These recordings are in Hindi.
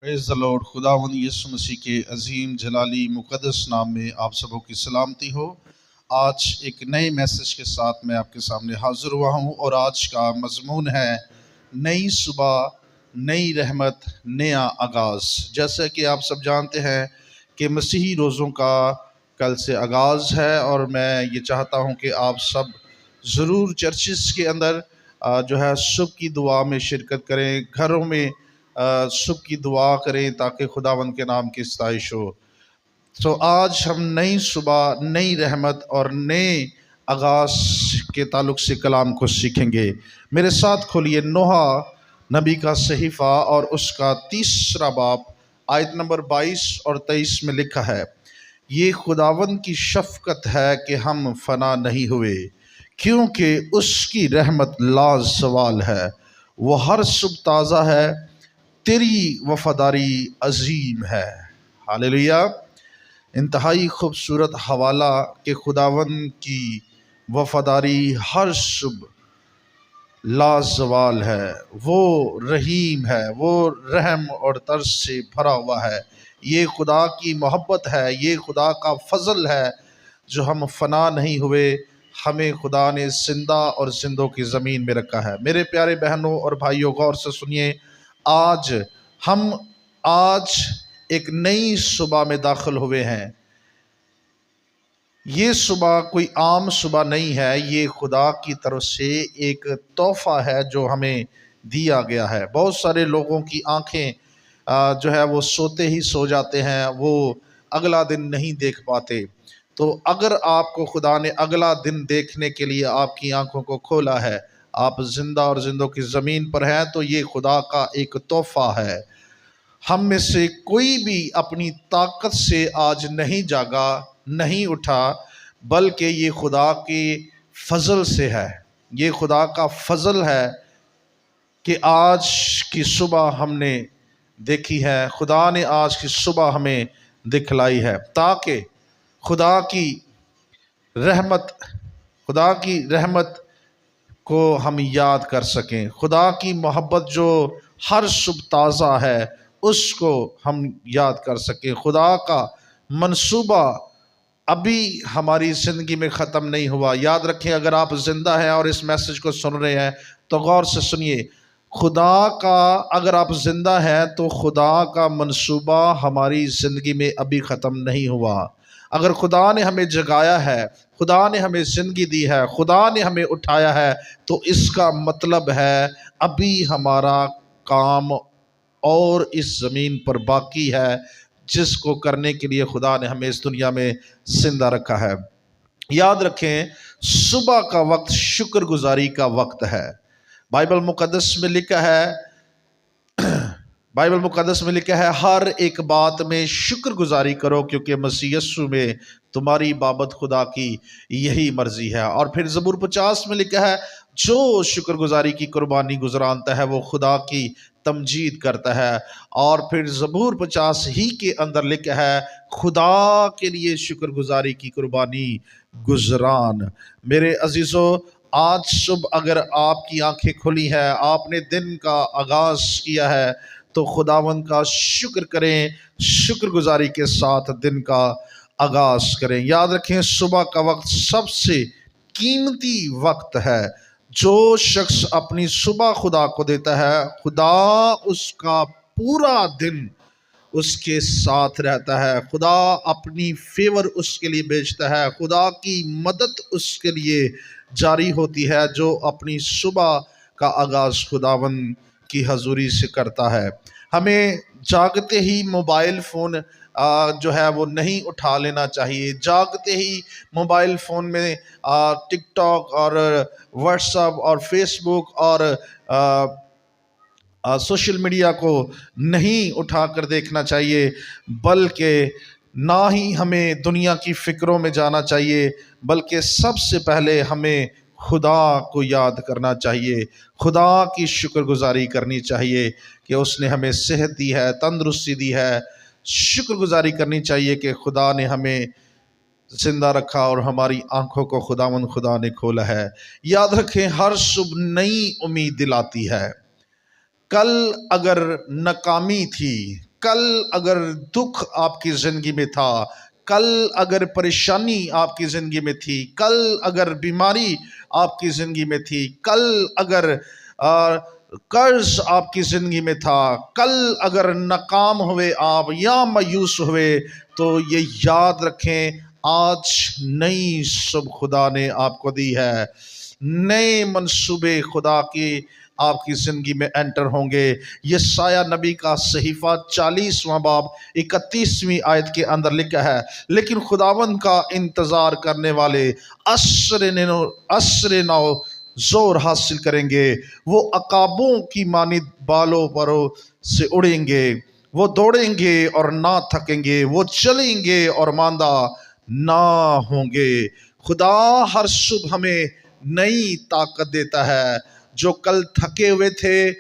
Praise the Lord. खुदावंद यीशु मसीह के अजीम जलाली मुक़द्दस नाम में आप सबों की सलामती हो। आज एक नए मैसेज के साथ मैं आपके सामने हाज़िर हुआ हूँ और आज का मज़मून है नई सुबह, नई रहमत, नया आगाज़। जैसे कि आप सब जानते हैं कि मसीही रोज़ों का कल से आगाज़ है और मैं ये चाहता हूँ कि आप सब ज़रूर चर्चिस के अंदर जो है सुबह की दुआ में शिरकत करें, घरों में सुबह की दुआ करें ताकि खुदावंद के नाम की सताइश हो। तो आज हम नई सुबह, नई रहमत और नए आगाज़ के ताल्लुक़ से कलाम को सीखेंगे। मेरे साथ खोलिए नोहा नबी का सहीफ़ा और उसका 3रा बाब आयत नंबर 22 और 23 में लिखा है, ये खुदावंद की शफ़क़त है कि हम फ़ना नहीं हुए, क्योंकि उसकी रहमत लाज़वाल है, वो हर सुबह ताज़ा है, तेरी वफ़ादारी अजीम है। हालेलुया। इंतहाई खूबसूरत हवाला कि खुदावंद की वफ़ादारी हर सुबह लाज़वाल है, वो रहीम है, वो रहम और तरस से भरा हुआ है। ये खुदा की मोहब्बत है, ये खुदा का फ़ज़ल है जो हम फ़ना नहीं हुए, हमें खुदा ने ज़िंदा और ज़िंदों की ज़मीन में रखा है। मेरे प्यारे बहनों और भाइयों, गौर से सुनिए। हम आज एक नई सुबह में दाखिल हुए हैं। ये सुबह कोई आम सुबह नहीं है, ये खुदा की तरफ से एक तोहफ़ा है जो हमें दिया गया है। बहुत सारे लोगों की आंखें जो है वो सोते ही सो जाते हैं, वो अगला दिन नहीं देख पाते। तो अगर आपको खुदा ने अगला दिन देखने के लिए आपकी आंखों को खोला है, आप ज़िंदा और ज़िंदों की ज़मीन पर हैं, तो ये खुदा का एक तोहफ़ा है। हम में से कोई भी अपनी ताकत से आज नहीं जागा, नहीं उठा, बल्कि ये खुदा के फ़ज़ल से है। ये खुदा का फ़ज़ल है कि आज की सुबह हमने देखी है, खुदा ने आज की सुबह हमें दिखलाई है, ताकि खुदा की रहमत खुदा की रहमत को हम याद कर सकें। खुदा की मोहब्बत जो हर सुबह ताज़ा है, उसको हम याद कर सकें। खुदा का मंसूबा अभी हमारी ज़िंदगी में ख़त्म नहीं हुआ। याद रखें, अगर आप ज़िंदा हैं और इस मैसेज को सुन रहे हैं तो गौर से सुनिए। खुदा का अगर आप ज़िंदा हैं तो खुदा का मंसूबा हमारी ज़िंदगी में अभी ख़त्म नहीं हुआ। अगर खुदा ने हमें जगाया है, खुदा ने हमें ज़िंदगी दी है, खुदा ने हमें उठाया है, तो इसका मतलब है अभी हमारा काम और इस ज़मीन पर बाकी है, जिसको करने के लिए खुदा ने हमें इस दुनिया में जिंदा रखा है। याद रखें, सुबह का वक्त शुक्रगुजारी का वक्त है। बाइबल मुकद्दस में लिखा है हर एक बात में शुक्रगुजारी करो, क्योंकि मसीह यीशु में तुम्हारी बाबत खुदा की यही मर्जी है। और फिर ज़बूर 50 में लिखा है, जो शुक्रगुजारी की कुर्बानी गुजरानता है वो खुदा की तमजीद करता है। और फिर ज़बूर 50 ही के अंदर लिखा है, खुदा के लिए शुक्रगुजारी की कुर्बानी गुजरान। मेरे अजीज़ों, आज सुबह अगर आपकी आंखें खुली हैं, आपने दिन का आगाज़ किया है, तो खुदावंद का शुक्र करें, शुक्रगुजारी के साथ दिन का आगाज़ करें। याद रखें, सुबह का वक्त सबसे कीमती वक्त है। जो शख्स अपनी सुबह खुदा को देता है, खुदा उसका पूरा दिन उसके साथ रहता है। खुदा अपनी फेवर उसके लिए भेजता है, खुदा की मदद उसके लिए जारी होती है, जो अपनी सुबह का आगाज़ खुदावंद की हजूरी से करता है। हमें जागते ही मोबाइल फ़ोन जो है वो नहीं उठा लेना चाहिए। जागते ही मोबाइल फ़ोन में टिकटॉक और व्हाट्सएप और फेसबुक और सोशल मीडिया को नहीं उठाकर देखना चाहिए, बल्कि ना ही हमें दुनिया की फ़िक्रों में जाना चाहिए, बल्कि सबसे पहले हमें खुदा को याद करना चाहिए, खुदा की शुक्रगुजारी करनी चाहिए कि उसने हमें सेहत दी है, तंदुरुस्ती दी है। शुक्रगुजारी करनी चाहिए कि खुदा ने हमें जिंदा रखा और हमारी आंखों को खुदा ने खोला है। याद रखें, हर सुबह नई उम्मीद दिलाती है। कल अगर नाकामी थी, कल अगर दुख आपकी ज़िंदगी में था, कल अगर परेशानी आपकी ज़िंदगी में थी, कल अगर बीमारी आपकी ज़िंदगी में थी, कल अगर कर्ज आपकी ज़िंदगी में था, कल अगर नाकाम हुए आप या मायूस हुए, तो ये याद रखें आज नई सुबह खुदा ने आपको दी है। नए मंसूबे खुदा की आपकी ज़िंदगी में एंटर होंगे। यशायाह नबी का सहीफ़ा 40वां बाब 31वीं आयत के अंदर लिखा है, लेकिन खुदावंद का इंतज़ार करने वाले असरे नौ जोर हासिल करेंगे। वो अकाबों की मानिद बालों परों से उड़ेंगे, वो दौड़ेंगे और ना थकेंगे, वो चलेंगे और मांदा ना होंगे। खुदा हर सुबह हमें नई ताकत देता है। जो कल थके हुए थे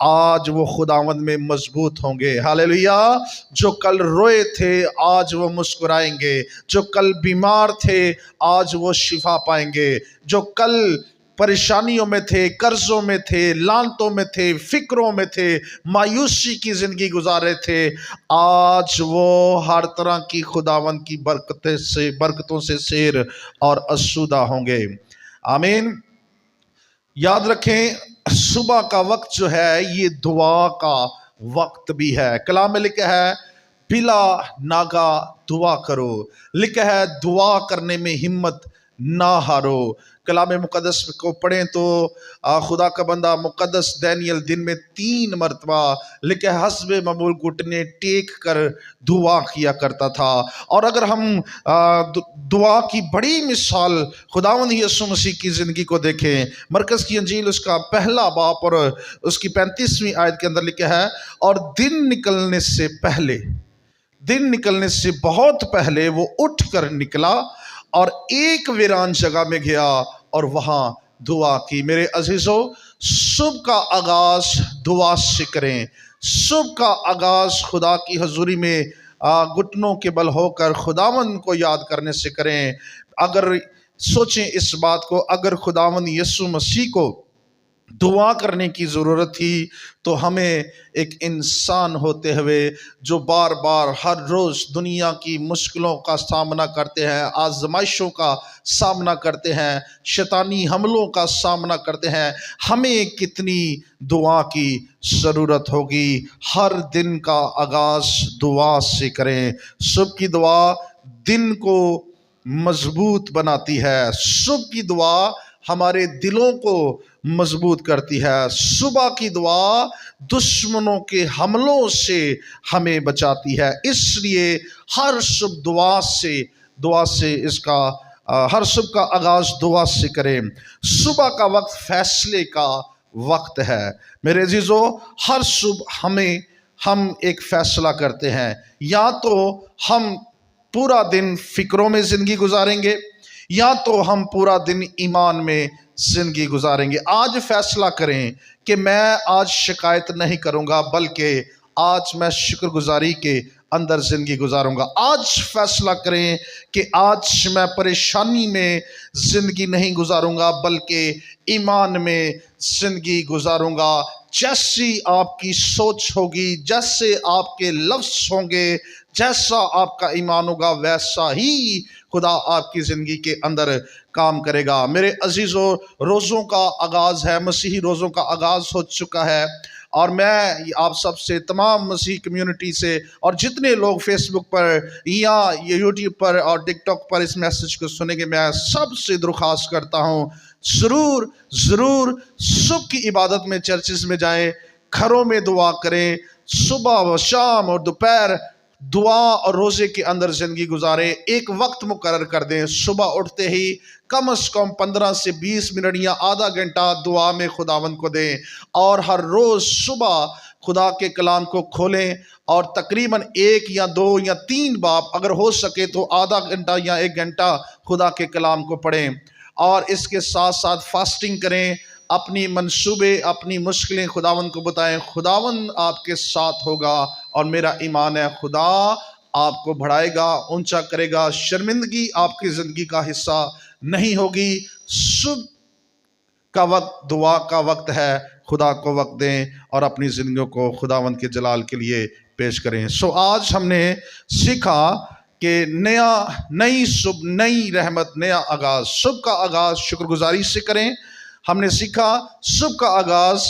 आज वो खुदावंद में मजबूत होंगे। हालेलुया। जो कल रोए थे आज वो मुस्कुराएंगे, जो कल बीमार थे आज वो शिफा पाएंगे, जो कल परेशानियों में थे, कर्जों में थे, लानतों में थे, फिक्रों में थे, मायूसी की जिंदगी गुजारे थे, आज वो हर तरह की खुदावंद की बरकतों से शेर और आसूदा होंगे। आमीन। याद रखें सुबह का वक्त जो है ये दुआ का वक्त भी है। कलाम में लिखा है बिला नागा दुआ करो, लिखा है दुआ करने में हिम्मत ना हारो। कलाम मुकद्दस को पढ़ें तो खुदा का बंदा मुकद्दस दानियल दिन में 3 मरतबा लिखा है हस्बे ममूल घुटने टेक कर दुआ किया करता था। और अगर हम दुआ की बड़ी मिसाल खुदावंद यीशु मसीह की ज़िंदगी को देखें, मरकज़ की अंजील उसका पहला बाप और उसकी 35वीं आयत के अंदर लिखा है, और दिन निकलने से बहुत पहले वो उठ कर निकला और एक वीरान जगह में गया और वहां दुआ की। मेरे अजीजों, सुबह का आगाज दुआ से करें। सुबह का आगाज खुदा की हजूरी में घुटनों के बल होकर खुदावंद को याद करने से करें। अगर सोचें इस बात को, अगर खुदावंद यीशु मसीह को दुआ करने की ज़रूरत थी तो हमें एक इंसान होते हुए जो बार बार हर रोज़ दुनिया की मुश्किलों का सामना करते हैं, आजमाइशों का सामना करते हैं, शैतानी हमलों का सामना करते हैं, हमें कितनी दुआ की ज़रूरत होगी। हर दिन का आगाज़ दुआ से करें। सुबह की दुआ दिन को मजबूत बनाती है। सुबह की दुआ हमारे दिलों को मजबूत करती है। सुबह की दुआ दुश्मनों के हमलों से हमें बचाती है। इसलिए हर सुबह दुआ से इसका हर सुबह का आगाज दुआ से करें। सुबह का वक्त फैसले का वक्त है। मेरे अजीजों, हर सुबह हम एक फैसला करते हैं, या तो हम पूरा दिन फिक्रों में जिंदगी गुजारेंगे या तो हम पूरा दिन ईमान में जिंदगी गुजारेंगे। आज फैसला करें कि मैं आज शिकायत नहीं करूंगा, बल्कि आज मैं शुक्रगुजारी के अंदर जिंदगी गुजारूंगा। आज फैसला करें कि आज मैं परेशानी में जिंदगी नहीं गुजारूंगा, बल्कि ईमान में जिंदगी गुजारूंगा। जैसी आपकी सोच होगी, जैसे आपके लफ्ज़ होंगे, जैसा आपका ईमान होगा, वैसा ही खुदा आपकी ज़िंदगी के अंदर काम करेगा। मेरे अजीज़ों, रोज़ों का आगाज़ है, मसीही रोज़ों का आगाज़ हो चुका है, और मैं आप सब से, तमाम मसीही कम्युनिटी से, और जितने लोग फेसबुक पर या यूट्यूब पर और टिकटॉक पर इस मैसेज को सुनेंगे, मैं सबसे दरख्वास्त करता हूँ ज़रूर सुबह की इबादत में चर्चिस में जाएं, घरों में दुआ करें, सुबह व शाम और दोपहर दुआ और रोज़े के अंदर ज़िंदगी गुजारें। एक वक्त मुकर्रर कर दें, सुबह उठते ही कम से कम 15 से 20 मिनट या आधा घंटा दुआ में खुदावंद को दें, और हर रोज़ सुबह खुदा के कलाम को खोलें और तकरीबन 1 या 2 या 3 बार, अगर हो सके तो आधा घंटा या 1 घंटा खुदा के कलाम को पढ़ें। और इसके साथ साथ फास्टिंग करें। अपनी मंसूबे, अपनी मुश्किलें खुदावंद को बताएं। खुदावंद आपके साथ होगा, और मेरा ईमान है खुदा आपको बढ़ाएगा, ऊंचा करेगा। शर्मिंदगी आपकी ज़िंदगी का हिस्सा नहीं होगी। सुबह का वक्त दुआ का वक्त है। खुदा को वक्त दें और अपनी ज़िंदगियों को खुदावंद के जलाल के लिए पेश करें। सो आज हमने सीखा कि नई सुबह, नई रहमत, नया आगाज़, सुबह का आगाज़ शुक्रगुजारी से करें। हमने सीखा सुबह का आगाज़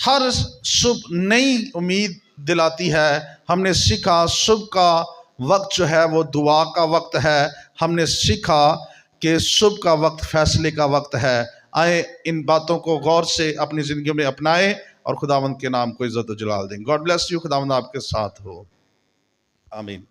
हर सुबह नई उम्मीद दिलाती है। हमने सीखा सुबह का वक्त जो है वो दुआ का वक्त है। हमने सीखा कि सुबह का वक्त फैसले का वक्त है। आए इन बातों को गौर से अपनी ज़िंदगी में अपनाएं और खुदावंद के नाम को इज़्ज़त और जलाल दें। God bless you. खुदावंद आपके साथ हो। आमीन।